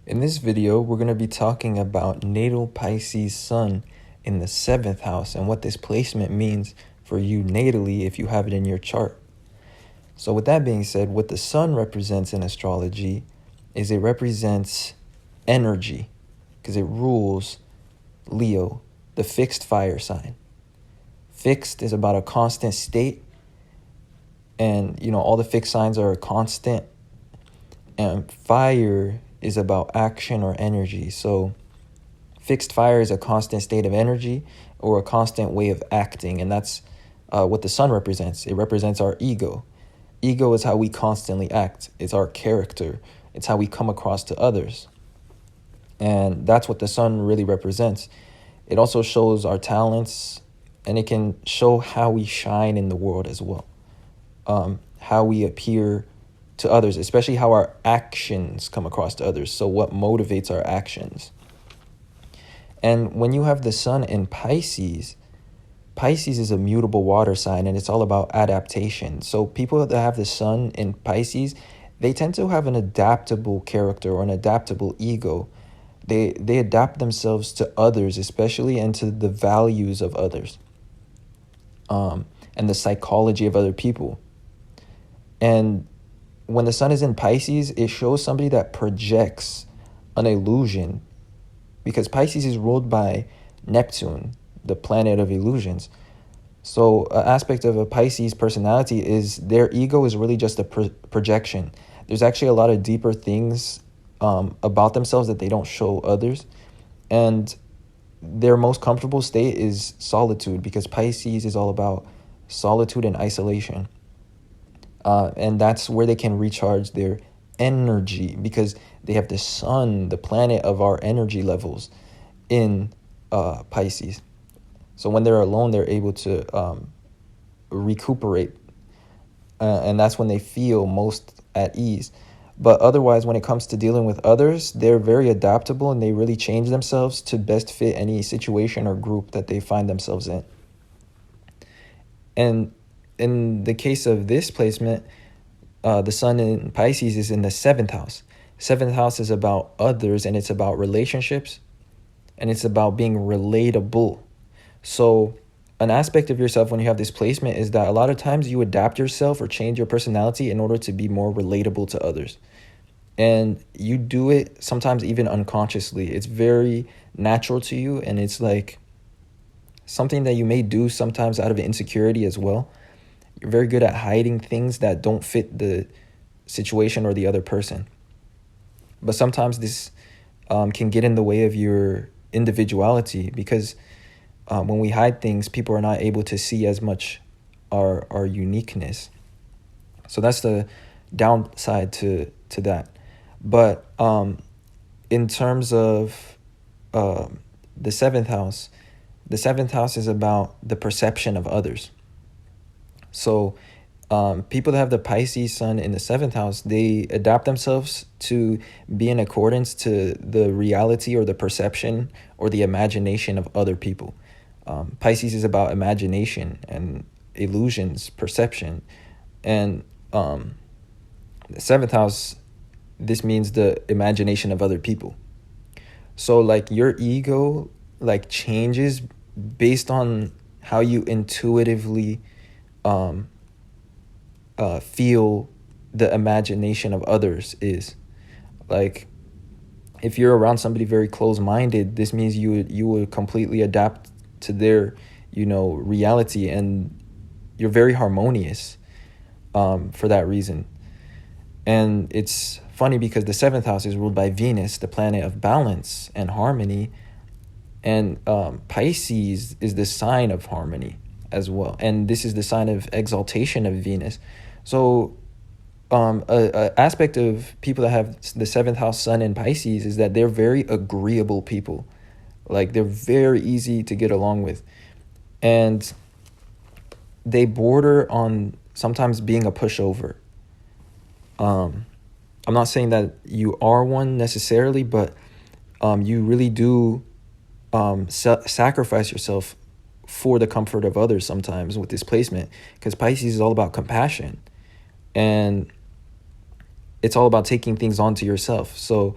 In this video, we're going to be talking about natal Pisces sun in the 7th house and what this placement means for you natally if you have it in your chart. So with that being said, what the sun represents in astrology is it represents energy because it rules Leo, the fixed fire sign. Fixed is about a constant state, and all the fixed signs are constant, and fire is about action or energy. So fixed fire is a constant state of energy or a constant way of acting, and that's what the sun represents. It represents our ego. Ego is how we constantly act. It's our character. It's how we come across to others. And that's what the sun really represents. It also shows our talents, and it can show how we shine in the world as well. How we appear to others, especially how our actions come across to others. So what motivates our actions? And when you have the sun in Pisces, Pisces is a mutable water sign, and it's all about adaptation. So people that have the sun in Pisces, they tend to have an adaptable character or an adaptable ego. They adapt themselves to others, especially, and to the values of others, and the psychology of other people. And when the sun is in Pisces, it shows somebody that projects an illusion, because Pisces is ruled by Neptune, the planet of illusions. So an aspect of a Pisces personality is their ego is really just a projection. There's actually a lot of deeper things about themselves that they don't show others. And their most comfortable state is solitude, because Pisces is all about solitude and isolation. And that's where they can recharge their energy, because they have the sun, the planet of our energy levels, in Pisces. So when they're alone, they're able to recuperate. And that's when they feel most at ease. But otherwise, when it comes to dealing with others, they're very adaptable, and they really change themselves to best fit any situation or group that they find themselves in. And in the case of this placement, the sun in Pisces is in the 7th house. 7th house is about others, and it's about relationships, and it's about being relatable. So an aspect of yourself when you have this placement is that a lot of times you adapt yourself or change your personality in order to be more relatable to others. And you do it sometimes even unconsciously. It's very natural to you, and it's like something that you may do sometimes out of insecurity as well. You're very good at hiding things that don't fit the situation or the other person. But sometimes this can get in the way of your individuality, because when we hide things, people are not able to see as much our uniqueness. So that's the downside to that. But in terms of the 7th house, the 7th house is about the perception of others. So people that have the Pisces sun in the 7th house, they adapt themselves to be in accordance to the reality or the perception or the imagination of other people. Pisces is about imagination and illusions, perception. And the 7th house, this means the imagination of other people. So like your ego like changes based on how you intuitively feel the imagination of others is. Like if you're around somebody very close-minded, this means you would completely adapt to their reality, and you're very harmonious for that reason. And it's funny because the 7th house is ruled by Venus, the planet of balance and harmony, and Pisces is the sign of harmony as well, and this is the sign of exaltation of Venus. So a aspect of people that have the 7th house sun in Pisces is that they're very agreeable people. Like they're very easy to get along with, and they border on sometimes being a pushover. I'm not saying that you are one necessarily, but you really do sacrifice yourself for the comfort of others sometimes with this placement, because Pisces is all about compassion, and it's all about taking things onto yourself. So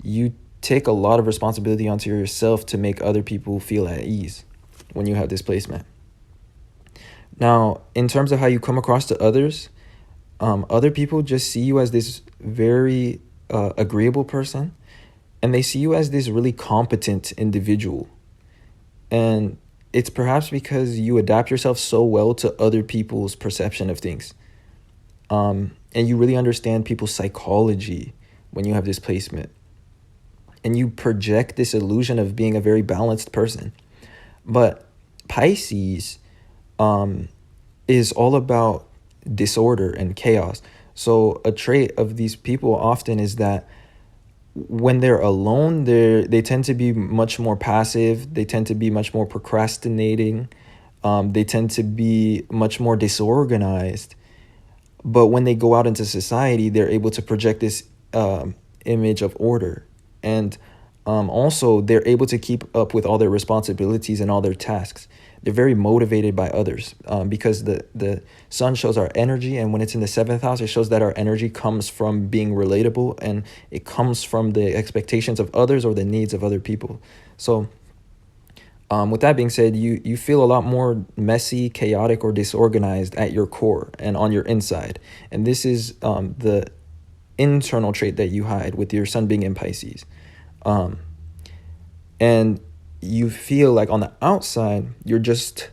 you take a lot of responsibility onto yourself to make other people feel at ease when you have this placement. Now, in terms of how you come across to others, other people just see you as this very agreeable person, and they see you as this really competent individual. And it's perhaps because you adapt yourself so well to other people's perception of things. And you really understand people's psychology when you have this placement. And you project this illusion of being a very balanced person. But Pisces is all about disorder and chaos. So a trait of these people often is that when they're alone, they tend to be much more passive. They tend to be much more procrastinating. They tend to be much more disorganized. But when they go out into society, they're able to project this image of order. And also, they're able to keep up with all their responsibilities and all their tasks. They're very motivated by others because the sun shows our energy. And when it's in the 7th house, it shows that our energy comes from being relatable, and it comes from the expectations of others or the needs of other people. So with that being said, you feel a lot more messy, chaotic, or disorganized at your core and on your inside. And this is the internal trait that you hide with your sun being in Pisces. And you feel like on the outside, you're just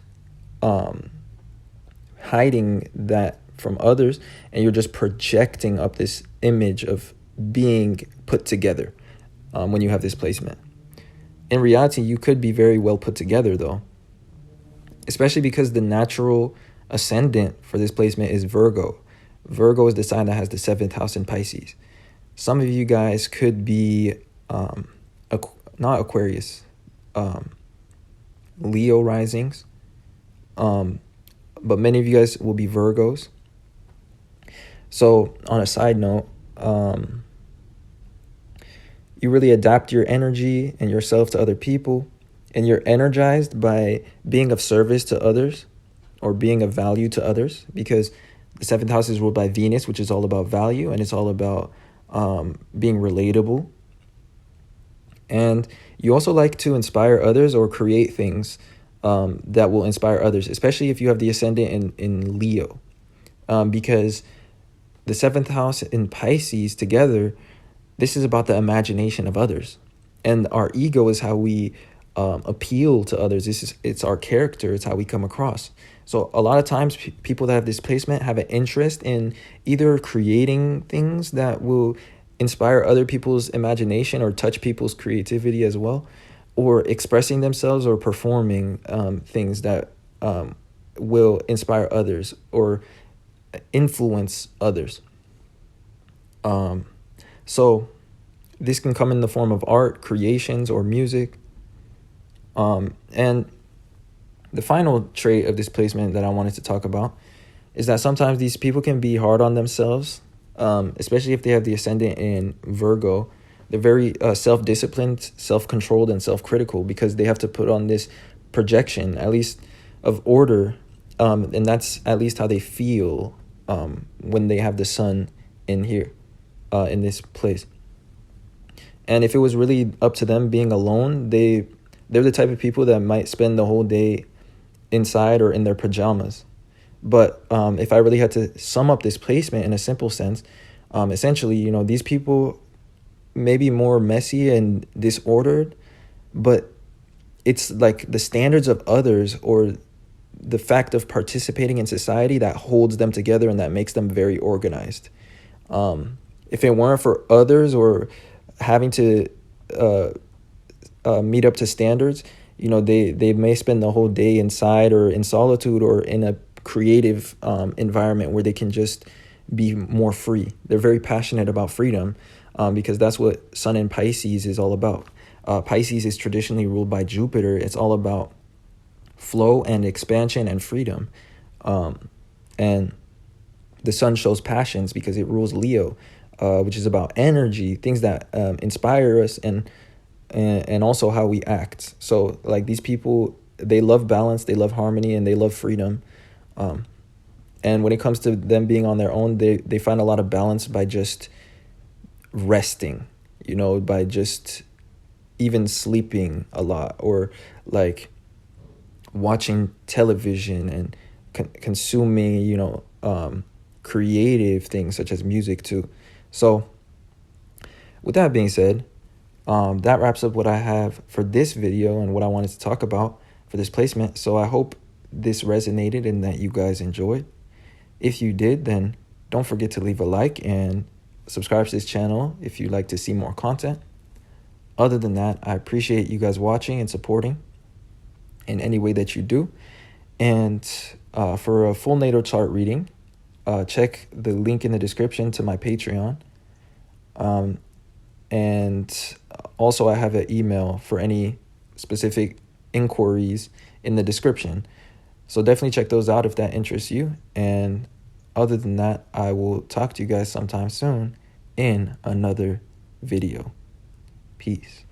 hiding that from others, and you're just projecting up this image of being put together when you have this placement. In reality, you could be very well put together, though, especially because the natural ascendant for this placement is Virgo. Virgo is the sign that has the 7th house in Pisces. Some of you guys could be not Aquarius, Leo risings, but many of you guys will be Virgos. So on a side note, you really adapt your energy and yourself to other people, and you're energized by being of service to others or being of value to others, because the 7th house is ruled by Venus, which is all about value, and it's all about being relatable. And you also like to inspire others or create things that will inspire others, especially if you have the ascendant in Leo, because the 7th house in Pisces together, this is about the imagination of others. And our ego is how we appeal to others. It's our character. It's how we come across. So a lot of times people that have this placement have an interest in either creating things that will inspire other people's imagination or touch people's creativity as well, or expressing themselves or performing things that will inspire others or influence others. So this can come in the form of art, creations, or music. And the final trait of this placement that I wanted to talk about is that sometimes these people can be hard on themselves, especially if they have the ascendant in Virgo. They're very self-disciplined, self-controlled, and self-critical because they have to put on this projection, at least of order, and that's at least how they feel when they have the sun in here, in this place. And if it was really up to them being alone, they're the type of people that might spend the whole day inside or in their pajamas. But if I really had to sum up this placement in a simple sense, essentially, these people may be more messy and disordered, but it's like the standards of others or the fact of participating in society that holds them together and that makes them very organized. If it weren't for others or having to meet up to standards, they may spend the whole day inside or in solitude or in a creative environment where they can just be more free. They're very passionate about freedom because that's what Sun in Pisces is all about. Pisces is traditionally ruled by Jupiter. It's all about flow and expansion and freedom. And the Sun shows passions because it rules Leo, which is about energy, things that inspire us and also how we act. So like these people, they love balance, they love harmony, and they love freedom. And when it comes to them being on their own, they find a lot of balance by just resting you know, by just even sleeping a lot, or like watching television and consuming, you know, creative things such as music too. So with that being said, that wraps up what I have for this video and what I wanted to talk about for this placement. So I hope this resonated and that you guys enjoyed. If you did, then don't forget to leave a like and subscribe to this channel if you'd like to see more content. Other than that, I appreciate you guys watching and supporting in any way that you do. And for a full natal chart reading, check the link in the description to my Patreon. And also I have an email for any specific inquiries in the description. So definitely check those out if that interests you. And other than that, I will talk to you guys sometime soon in another video. Peace.